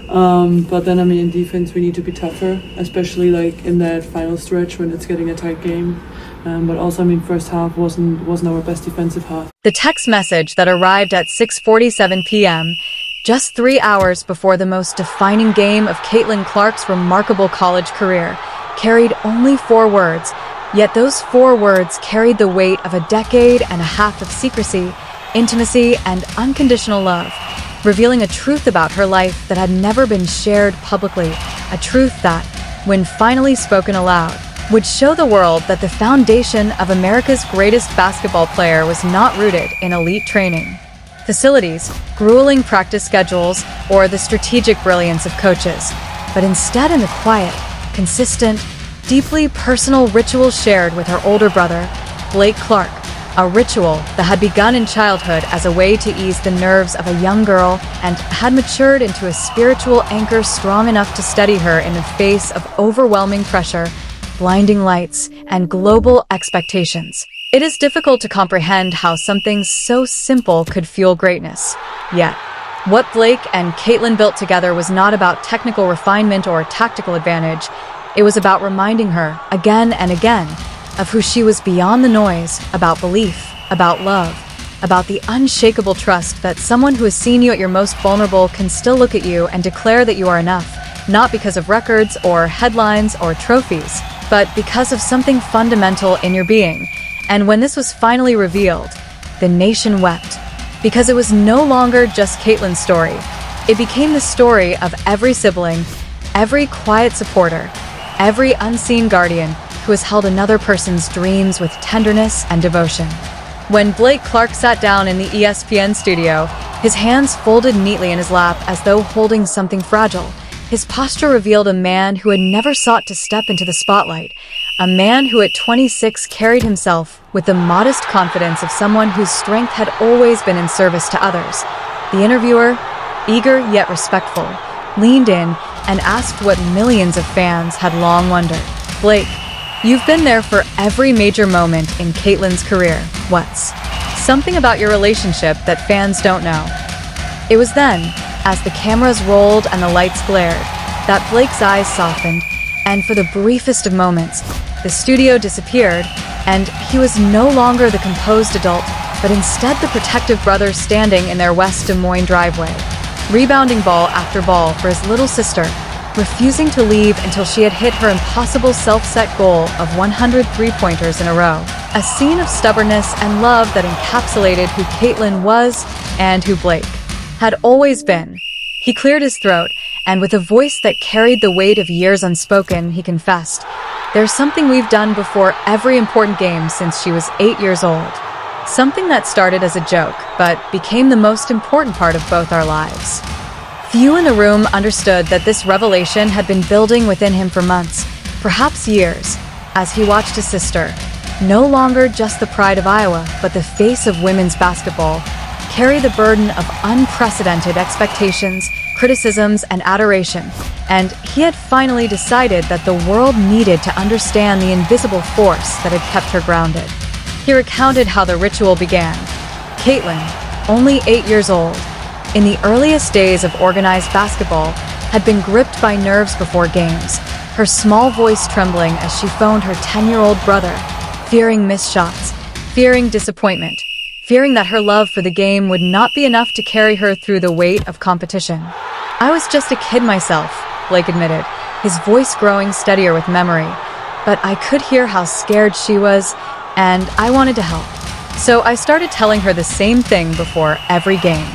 But then, I mean, in defense, we need to be tougher, especially like in that final stretch when it's getting a tight game. But also, I mean, first half wasn't our best defensive half. The text message that arrived at 6:47 p.m., just 3 hours before the most defining game of Caitlin Clark's remarkable college career, carried only 4 words, yet those 4 words carried the weight of a decade and a half of secrecy, intimacy, and unconditional love, revealing a truth about her life that had never been shared publicly, a truth that, when finally spoken aloud, would show the world that the foundation of America's greatest basketball player was not rooted in elite training, facilities, grueling practice schedules, or the strategic brilliance of coaches, but instead in the quiet, consistent, deeply personal ritual shared with her older brother, Blake Clark, a ritual that had begun in childhood as a way to ease the nerves of a young girl and had matured into a spiritual anchor strong enough to steady her in the face of overwhelming pressure, blinding lights, and global expectations. It is difficult to comprehend how something so simple could fuel greatness. Yet, what Blake and Caitlin built together was not about technical refinement or tactical advantage. It was about reminding her, again and again, of who she was beyond the noise, about belief, about love, about the unshakable trust that someone who has seen you at your most vulnerable can still look at you and declare that you are enough, not because of records or headlines or trophies, but because of something fundamental in your being. And when this was finally revealed, the nation wept, because it was no longer just Caitlin's story. It became the story of every sibling, every quiet supporter, every unseen guardian who has held another person's dreams with tenderness and devotion. When Blake Clark sat down in the ESPN studio, his hands folded neatly in his lap as though holding something fragile, his posture revealed a man who had never sought to step into the spotlight, a man who at 26 carried himself with the modest confidence of someone whose strength had always been in service to others. The interviewer, eager yet respectful, leaned in and asked what millions of fans had long wondered. Blake, you've been there for every major moment in Caitlin's career. What's something about your relationship that fans don't know? It was then, as the cameras rolled and the lights glared, that Blake's eyes softened, and for the briefest of moments, the studio disappeared, and he was no longer the composed adult, but instead the protective brother standing in their West Des Moines driveway, rebounding ball after ball for his little sister, refusing to leave until she had hit her impossible self-set goal of 100 three-pointers in a row. A scene of stubbornness and love that encapsulated who Caitlin was and who Blake had always been. He cleared his throat, and with a voice that carried the weight of years unspoken, he confessed, "There's something we've done before every important game since she was 8 years old. Something that started as a joke, but became the most important part of both our lives." Few in the room understood that this revelation had been building within him for months, perhaps years, as he watched his sister, no longer just the pride of Iowa, but the face of women's basketball, carry the burden of unprecedented expectations, criticisms, and adoration, and he had finally decided that the world needed to understand the invisible force that had kept her grounded. He recounted how the ritual began. Caitlin, only 8 years old, in the earliest days of organized basketball, had been gripped by nerves before games, her small voice trembling as she phoned her 10-year-old brother, fearing missed shots, fearing disappointment, fearing that her love for the game would not be enough to carry her through the weight of competition. "I was just a kid myself," Blake admitted, his voice growing steadier with memory, "but I could hear how scared she was, and I wanted to help. So I started telling her the same thing before every game."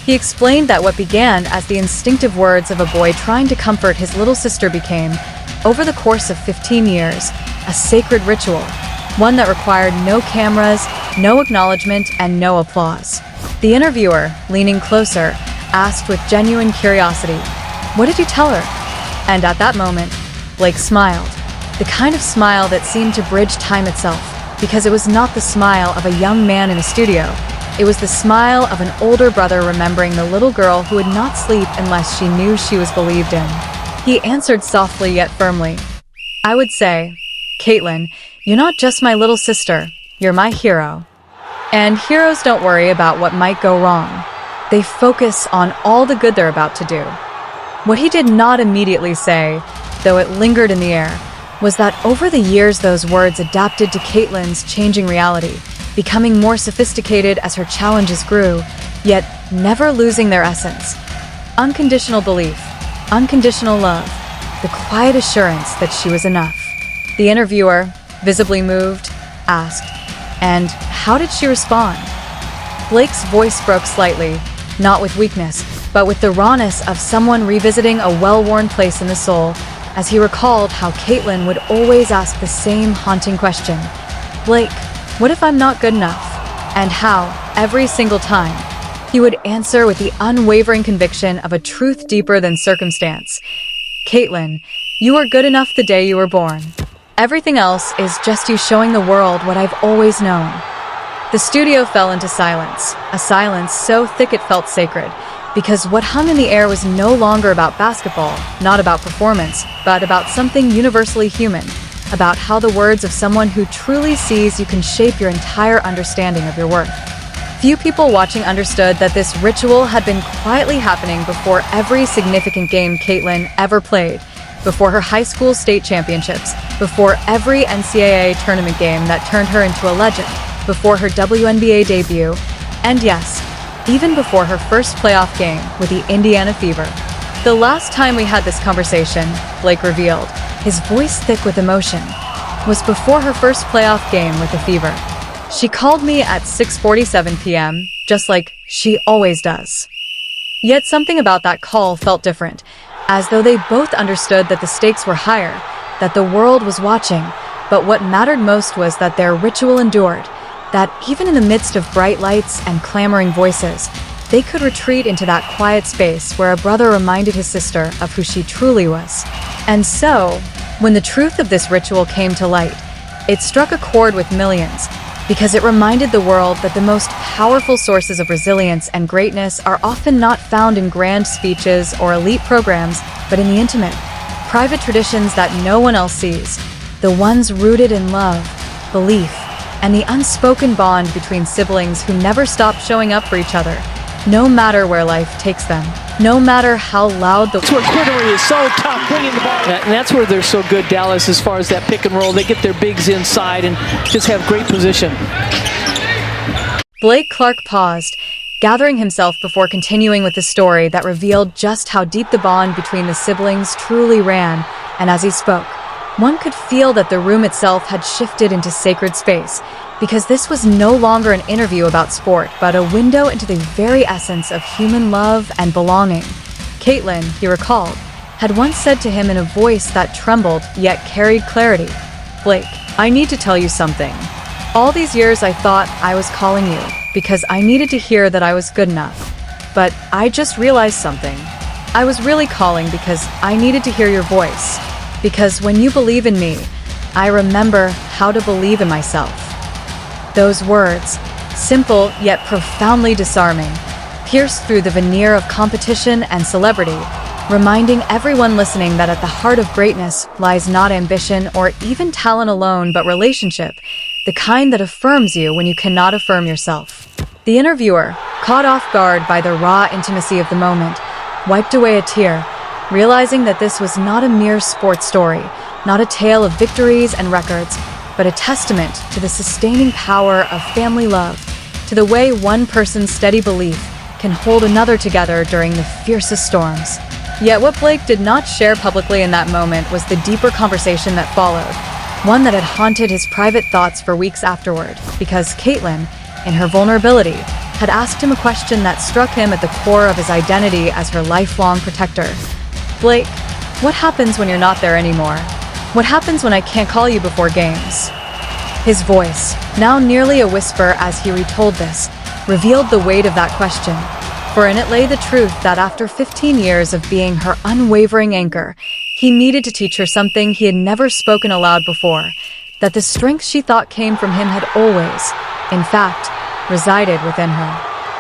He explained that what began as the instinctive words of a boy trying to comfort his little sister became, over the course of 15 years, a sacred ritual, one that required no cameras, no acknowledgement, and no applause. The interviewer, leaning closer, asked with genuine curiosity, "What did you tell her?" And at that moment, Blake smiled, the kind of smile that seemed to bridge time itself, because it was not the smile of a young man in a studio. It was the smile of an older brother remembering the little girl who would not sleep unless she knew she was believed in. He answered softly yet firmly, "I would say, Caitlin, you're not just my little sister, you're my hero." And heroes don't worry about what might go wrong. They focus on all the good they're about to do. What he did not immediately say, though it lingered in the air, was that over the years those words adapted to Caitlyn's changing reality, becoming more sophisticated as her challenges grew, yet never losing their essence. Unconditional belief, unconditional love, the quiet assurance that she was enough. The interviewer, visibly moved, asked, "And how did she respond?" Blake's voice broke slightly, not with weakness, but with the rawness of someone revisiting a well-worn place in the soul, as he recalled how Caitlyn would always ask the same haunting question, "Blake, what if I'm not good enough?" And how, every single time, he would answer with the unwavering conviction of a truth deeper than circumstance. "Caitlyn, you were good enough the day you were born. Everything else is just you showing the world what I've always known." The studio fell into silence, a silence so thick it felt sacred, because what hung in the air was no longer about basketball, not about performance, but about something universally human, about how the words of someone who truly sees you can shape your entire understanding of your worth. Few people watching understood that this ritual had been quietly happening before every significant game Caitlyn ever played, before her high school state championships, before every NCAA tournament game that turned her into a legend, before her WNBA debut, and yes, even before her first playoff game with the Indiana Fever. "The last time we had this conversation," Blake revealed, his voice thick with emotion, "was before her first playoff game with the Fever. She called me at 6:47 p.m., just like she always does." Yet something about that call felt different, as though they both understood that the stakes were higher, that the world was watching, but what mattered most was that their ritual endured, that even in the midst of bright lights and clamoring voices, they could retreat into that quiet space where a brother reminded his sister of who she truly was. And so, when the truth of this ritual came to light, it struck a chord with millions, because it reminded the world that the most powerful sources of resilience and greatness are often not found in grand speeches or elite programs, but in the intimate, private traditions that no one else sees, the ones rooted in love, belief, and the unspoken bond between siblings who never stop showing up for each other, no matter where life takes them, no matter how loud the... That's where Quinnery is so tough, bringing the ball. And that's where they're so good, Dallas, as far as that pick and roll. They get their bigs inside and just have great position. Blake Clark paused, gathering himself before continuing with the story that revealed just how deep the bond between the siblings truly ran, and as he spoke, one could feel that the room itself had shifted into sacred space, because this was no longer an interview about sport, but a window into the very essence of human love and belonging. Caitlyn, he recalled, had once said to him in a voice that trembled yet carried clarity, "Blake, I need to tell you something. All these years I thought I was calling you because I needed to hear that I was good enough. But I just realized something. I was really calling because I needed to hear your voice. Because when you believe in me, I remember how to believe in myself." Those words, simple yet profoundly disarming, pierced through the veneer of competition and celebrity, reminding everyone listening that at the heart of greatness lies not ambition or even talent alone, but relationship, the kind that affirms you when you cannot affirm yourself. The interviewer, caught off guard by the raw intimacy of the moment, wiped away a tear, realizing that this was not a mere sports story, not a tale of victories and records, but a testament to the sustaining power of family love, to the way one person's steady belief can hold another together during the fiercest storms. Yet what Blake did not share publicly in that moment was the deeper conversation that followed, one that had haunted his private thoughts for weeks afterward, because Caitlyn, in her vulnerability, had asked him a question that struck him at the core of his identity as her lifelong protector. "Blake, what happens when you're not there anymore? What happens when I can't call you before games?" His voice, now nearly a whisper as he retold this, revealed the weight of that question, for in it lay the truth that after 15 years of being her unwavering anchor, he needed to teach her something he had never spoken aloud before, that the strength she thought came from him had always, in fact, resided within her.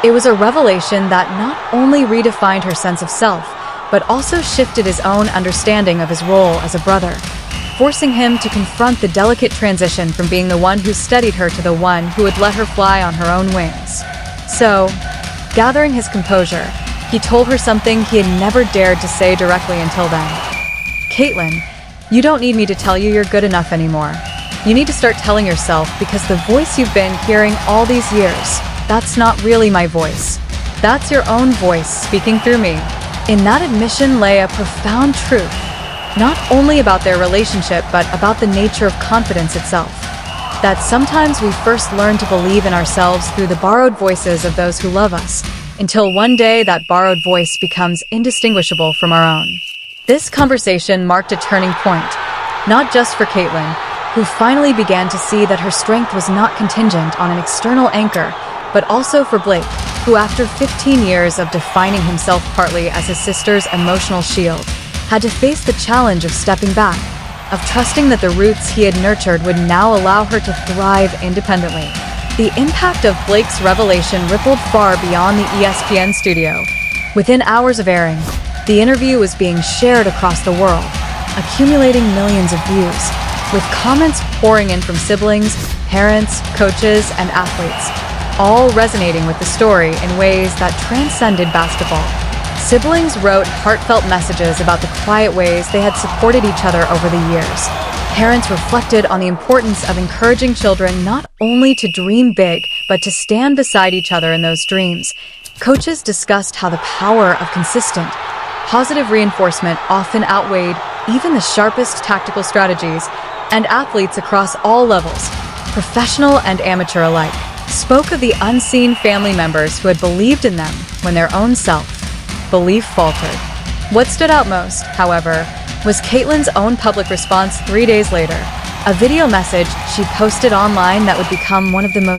It was a revelation that not only redefined her sense of self, but also shifted his own understanding of his role as a brother, forcing him to confront the delicate transition from being the one who steadied her to the one who would let her fly on her own wings. So, gathering his composure, he told her something he had never dared to say directly until then. "Caitlin, you don't need me to tell you you're good enough anymore. You need to start telling yourself, because the voice you've been hearing all these years, that's not really my voice. That's your own voice speaking through me." In that admission lay a profound truth, not only about their relationship, but about the nature of confidence itself. That sometimes we first learn to believe in ourselves through the borrowed voices of those who love us, until one day that borrowed voice becomes indistinguishable from our own. This conversation marked a turning point, not just for Caitlin, who finally began to see that her strength was not contingent on an external anchor, but also for Blake, who after 15 years of defining himself partly as his sister's emotional shield, had to face the challenge of stepping back, of trusting that the roots he had nurtured would now allow her to thrive independently. The impact of Blake's revelation rippled far beyond the ESPN studio. Within hours of airing, the interview was being shared across the world, accumulating millions of views, with comments pouring in from siblings, parents, coaches, and athletes, all resonating with the story in ways that transcended basketball. Siblings wrote heartfelt messages about the quiet ways they had supported each other over the years. Parents reflected on the importance of encouraging children not only to dream big, but to stand beside each other in those dreams. Coaches discussed how the power of consistent, positive reinforcement often outweighed even the sharpest tactical strategies, and athletes across all levels, professional and amateur alike, spoke of the unseen family members who had believed in them when their own self-belief faltered. What stood out most, however, was Caitlin's own public response 3 days later, a video message she posted online that would become one of the most